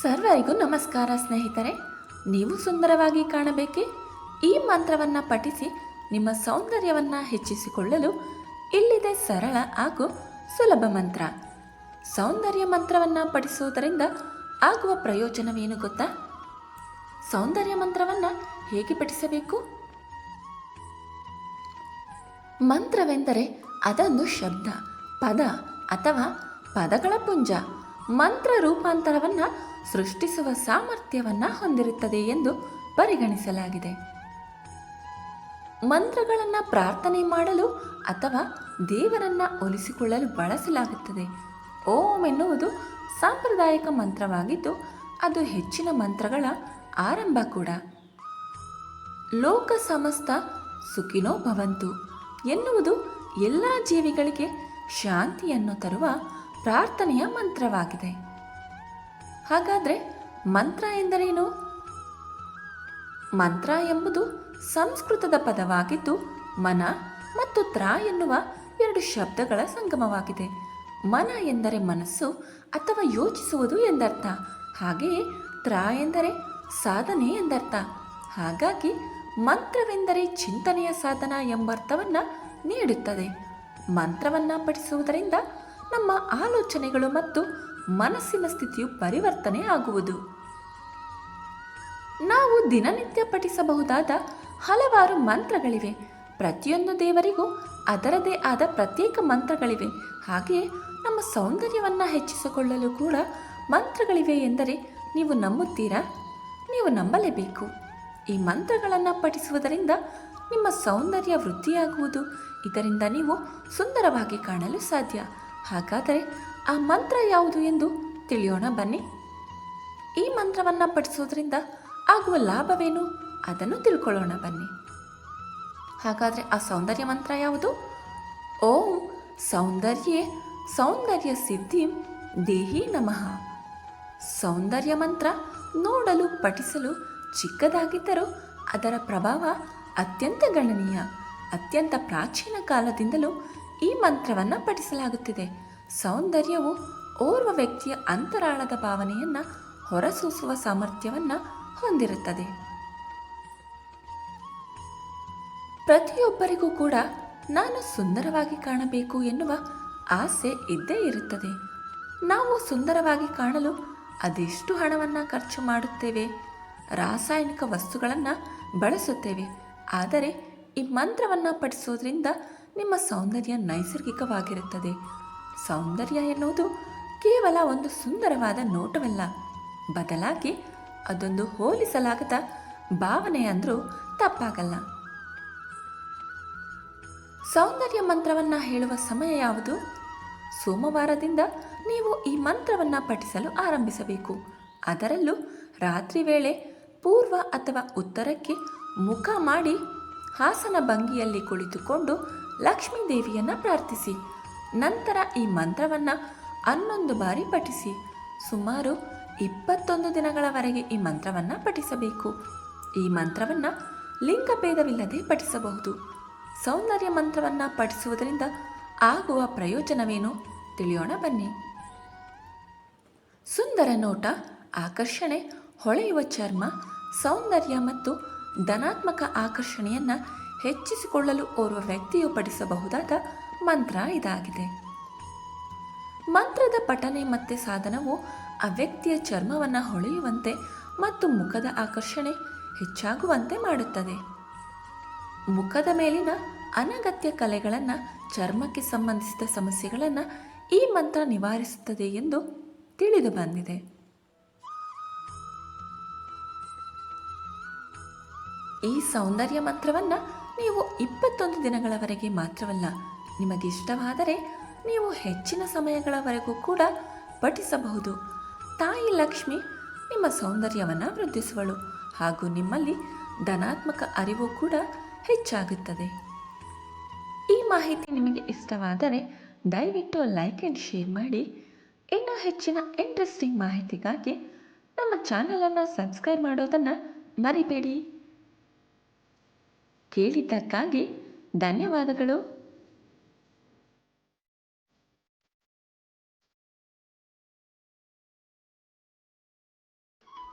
ಸರ್ವರಿಗೂ ನಮಸ್ಕಾರ ಸ್ನೇಹಿತರೆ. ನೀವು ಸುಂದರವಾಗಿ ಕಾಣಬೇಕೆ? ಈ ಮಂತ್ರವನ್ನು ಪಠಿಸಿ ನಿಮ್ಮ ಸೌಂದರ್ಯವನ್ನು ಹೆಚ್ಚಿಸಿಕೊಳ್ಳಲು ಇಲ್ಲಿದೆ ಸರಳ ಹಾಗೂ ಸುಲಭ ಮಂತ್ರ. ಸೌಂದರ್ಯ ಮಂತ್ರವನ್ನು ಪಠಿಸುವುದರಿಂದ ಆಗುವ ಪ್ರಯೋಜನವೇನು ಗೊತ್ತಾ? ಸೌಂದರ್ಯ ಮಂತ್ರವನ್ನು ಹೇಗೆ ಪಠಿಸಬೇಕು? ಮಂತ್ರವೆಂದರೆ ಅದೊಂದು ಶಬ್ದ, ಪದ ಅಥವಾ ಪದಗಳ ಪುಂಜ. ಮಂತ್ರ ರೂಪಾಂತರವನ್ನು ಸೃಷ್ಟಿಸುವ ಸಾಮರ್ಥ್ಯವನ್ನು ಹೊಂದಿರುತ್ತದೆ ಎಂದು ಪರಿಗಣಿಸಲಾಗಿದೆ. ಮಂತ್ರಗಳನ್ನು ಪ್ರಾರ್ಥನೆ ಮಾಡಲು ಅಥವಾ ದೇವರನ್ನು ಒಲಿಸಿಕೊಳ್ಳಲು ಬಳಸಲಾಗುತ್ತದೆ. ಓಂ ಎನ್ನುವುದು ಸಾಂಪ್ರದಾಯಿಕ ಮಂತ್ರವಾಗಿದ್ದು ಅದು ಹೆಚ್ಚಿನ ಮಂತ್ರಗಳ ಆರಂಭ ಕೂಡ. ಲೋಕ ಸಮಸ್ತ ಸುಖಿನೋ ಭವಂತು ಎನ್ನುವುದು ಎಲ್ಲ ಜೀವಿಗಳಿಗೆ ಶಾಂತಿಯನ್ನು ತರುವ ಪ್ರಾರ್ಥನೆಯ ಮಂತ್ರವಾಗಿದೆ. ಹಾಗಾದರೆ ಮಂತ್ರ ಎಂದರೇನು? ಮಂತ್ರ ಎಂಬುದು ಸಂಸ್ಕೃತದ ಪದವಾಗಿದ್ದು ಮನ ಮತ್ತು ತ್ರ ಎನ್ನುವ ಎರಡು ಶಬ್ದಗಳ ಸಂಗಮವಾಗಿದೆ. ಮನ ಎಂದರೆ ಮನಸ್ಸು ಅಥವಾ ಯೋಚಿಸುವುದು ಎಂದರ್ಥ. ಹಾಗೆಯೇ ತ್ರ ಎಂದರೆ ಸಾಧನೆ ಎಂದರ್ಥ. ಹಾಗಾಗಿ ಮಂತ್ರವೆಂದರೆ ಚಿಂತನೆಯ ಸಾಧನ ಎಂಬರ್ಥವನ್ನು ನೀಡುತ್ತದೆ. ಮಂತ್ರವನ್ನು ಪಠಿಸುವುದರಿಂದ ನಮ್ಮ ಆಲೋಚನೆಗಳು ಮತ್ತು ಮನಸ್ಸಿನ ಸ್ಥಿತಿಯು ಪರಿವರ್ತನೆ ಆಗುವುದು. ನಾವು ದಿನನಿತ್ಯ ಪಠಿಸಬಹುದಾದ ಹಲವಾರು ಮಂತ್ರಗಳಿವೆ. ಪ್ರತಿಯೊಂದು ದೇವರಿಗೂ ಅದರದೇ ಆದ ಪ್ರತ್ಯೇಕ ಮಂತ್ರಗಳಿವೆ. ಹಾಗೆಯೇ ನಮ್ಮ ಸೌಂದರ್ಯವನ್ನು ಹೆಚ್ಚಿಸಿಕೊಳ್ಳಲು ಕೂಡ ಮಂತ್ರಗಳಿವೆ ಎಂದರೆ ನೀವು ನಂಬುತ್ತೀರಾ? ನೀವು ನಂಬಲೇಬೇಕು. ಈ ಮಂತ್ರಗಳನ್ನು ಪಠಿಸುವುದರಿಂದ ನಿಮ್ಮ ಸೌಂದರ್ಯ ವೃದ್ಧಿಯಾಗುವುದು. ಇದರಿಂದ ನೀವು ಸುಂದರವಾಗಿ ಕಾಣಲು ಸಾಧ್ಯ. ಹಾಗಾದರೆ ಆ ಮಂತ್ರ ಯಾವುದು ಎಂದು ತಿಳಿಯೋಣ ಬನ್ನಿ. ಈ ಮಂತ್ರವನ್ನು ಪಠಿಸುವುದರಿಂದ ಆಗುವ ಲಾಭವೇನು ಅದನ್ನು ತಿಳ್ಕೊಳ್ಳೋಣ ಬನ್ನಿ. ಹಾಗಾದರೆ ಆ ಸೌಂದರ್ಯ ಮಂತ್ರ ಯಾವುದು? ಓಂ ಸೌಂದರ್ಯೇ ಸೌಂದರ್ಯ ಸಿದ್ಧಿ ದೇಹಿ ನಮಃ. ಸೌಂದರ್ಯ ಮಂತ್ರ ನೋಡಲು ಪಠಿಸಲು ಚಿಕ್ಕದಾಗಿದ್ದರೂ ಅದರ ಪ್ರಭಾವ ಅತ್ಯಂತ ಗಣನೀಯ. ಅತ್ಯಂತ ಪ್ರಾಚೀನ ಕಾಲದಿಂದಲೂ ಈ ಮಂತ್ರವನ್ನು ಪಠಿಸಲಾಗುತ್ತಿದೆ. ಸೌಂದರ್ಯವು ಓರ್ವ ವ್ಯಕ್ತಿಯ ಅಂತರಾಳದ ಭಾವನೆಯನ್ನು ಹೊರಸೂಸುವ ಸಾಮರ್ಥ್ಯವನ್ನು ಹೊಂದಿರುತ್ತದೆ. ಪ್ರತಿಯೊಬ್ಬರಿಗೂ ಕೂಡ ನಾನು ಸುಂದರವಾಗಿ ಕಾಣಬೇಕು ಎನ್ನುವ ಆಸೆ ಇದ್ದೇ ಇರುತ್ತದೆ. ನಾವು ಸುಂದರವಾಗಿ ಕಾಣಲು ಅದೆಷ್ಟು ಹಣವನ್ನು ಖರ್ಚು ಮಾಡುತ್ತೇವೆ, ರಾಸಾಯನಿಕ ವಸ್ತುಗಳನ್ನು ಬಳಸುತ್ತೇವೆ. ಆದರೆ ಈ ಮಂತ್ರವನ್ನು ಪಠಿಸೋದ್ರಿಂದ ನಿಮ್ಮ ಸೌಂದರ್ಯ ನೈಸರ್ಗಿಕವಾಗಿರುತ್ತದೆ. ಸೌಂದರ್ಯ ಎನ್ನುವುದು ಕೇವಲ ಒಂದು ಸುಂದರವಾದ ನೋಟವಲ್ಲ, ಬದಲಾಗಿ ಅದೊಂದು ಹೋಲಿಸಲಾಗದ ಭಾವನೆ ಅಂದರೂ ತಪ್ಪಾಗಲ್ಲ. ಸೌಂದರ್ಯ ಮಂತ್ರವನ್ನು ಹೇಳುವ ಸಮಯ ಯಾವುದು? ಸೋಮವಾರದಿಂದ ನೀವು ಈ ಮಂತ್ರವನ್ನು ಪಠಿಸಲು ಆರಂಭಿಸಬೇಕು. ಅದರಲ್ಲೂ ರಾತ್ರಿ ವೇಳೆ ಪೂರ್ವ ಅಥವಾ ಉತ್ತರಕ್ಕೆ ಮುಖ ಮಾಡಿ ಹಾಸನ ಭಂಗಿಯಲ್ಲಿ ಕುಳಿತುಕೊಂಡು ಲಕ್ಷ್ಮೀ ದೇವಿಯನ್ನು ಪ್ರಾರ್ಥಿಸಿ. ನಂತರ ಈ ಮಂತ್ರವನ್ನು 11 ಬಾರಿ ಪಠಿಸಿ. ಸುಮಾರು 21 ದಿನಗಳವರೆಗೆ ಈ ಮಂತ್ರವನ್ನು ಪಠಿಸಬೇಕು. ಈ ಮಂತ್ರವನ್ನು ಲಿಂಗಭೇದವಿಲ್ಲದೆ ಪಠಿಸಬಹುದು. ಸೌಂದರ್ಯ ಮಂತ್ರವನ್ನು ಪಠಿಸುವುದರಿಂದ ಆಗುವ ಪ್ರಯೋಜನವೇನು ತಿಳಿಯೋಣ ಬನ್ನಿ. ಸುಂದರ ನೋಟ, ಆಕರ್ಷಣೆ, ಹೊಳೆಯುವ ಚರ್ಮ, ಸೌಂದರ್ಯ ಮತ್ತು ಧನಾತ್ಮಕ ಆಕರ್ಷಣೆಯನ್ನು ಹೆಚ್ಚಿಸಿಕೊಳ್ಳಲು ಓರ್ವ ವ್ಯಕ್ತಿಯು ಪಠಿಸಬಹುದಾದ ಮಂತ್ರ ಇದಾಗಿದೆ. ಮಂತ್ರದ ಪಠನೆ ಮತ್ತು ಸಾಧನವು ಆ ವ್ಯಕ್ತಿಯ ಚರ್ಮವನ್ನು ಹೊಳೆಯುವಂತೆ ಮತ್ತು ಮುಖದ ಆಕರ್ಷಣೆ ಹೆಚ್ಚಾಗುವಂತೆ ಮಾಡುತ್ತದೆ. ಮುಖದ ಮೇಲಿನ ಅನಗತ್ಯ ಕಲೆಗಳನ್ನು, ಚರ್ಮಕ್ಕೆ ಸಂಬಂಧಿಸಿದ ಸಮಸ್ಯೆಗಳನ್ನು ಈ ಮಂತ್ರ ನಿವಾರಿಸುತ್ತದೆ ಎಂದು ತಿಳಿದು ಬಂದಿದೆ. ಈ ಸೌಂದರ್ಯ ಮಂತ್ರವನ್ನು ನೀವು 21 ದಿನಗಳವರೆಗೆ ಮಾತ್ರವಲ್ಲ, ನಿಮಗಿಷ್ಟವಾದರೆ ನೀವು ಹೆಚ್ಚಿನ ಸಮಯಗಳವರೆಗೂ ಕೂಡ ಪಠಿಸಬಹುದು. ತಾಯಿ ಲಕ್ಷ್ಮಿ ನಿಮ್ಮ ಸೌಂದರ್ಯವನ್ನು ವೃದ್ಧಿಸುವಳು ಹಾಗೂ ನಿಮ್ಮಲ್ಲಿ ಧನಾತ್ಮಕ ಅರಿವು ಕೂಡ ಹೆಚ್ಚಾಗುತ್ತದೆ. ಈ ಮಾಹಿತಿ ನಿಮಗೆ ಇಷ್ಟವಾದರೆ ದಯವಿಟ್ಟು ಲೈಕ್ ಆ್ಯಂಡ್ ಶೇರ್ ಮಾಡಿ. ಇನ್ನೂ ಹೆಚ್ಚಿನ ಇಂಟ್ರೆಸ್ಟಿಂಗ್ ಮಾಹಿತಿಗಾಗಿ ನಮ್ಮ ಚಾನಲನ್ನು ಸಬ್ಸ್ಕ್ರೈಬ್ ಮಾಡೋದನ್ನು ಮರಿಬೇಡಿ. ಕೇಳಿದ್ದಕ್ಕಾಗಿ ಧನ್ಯವಾದಗಳು.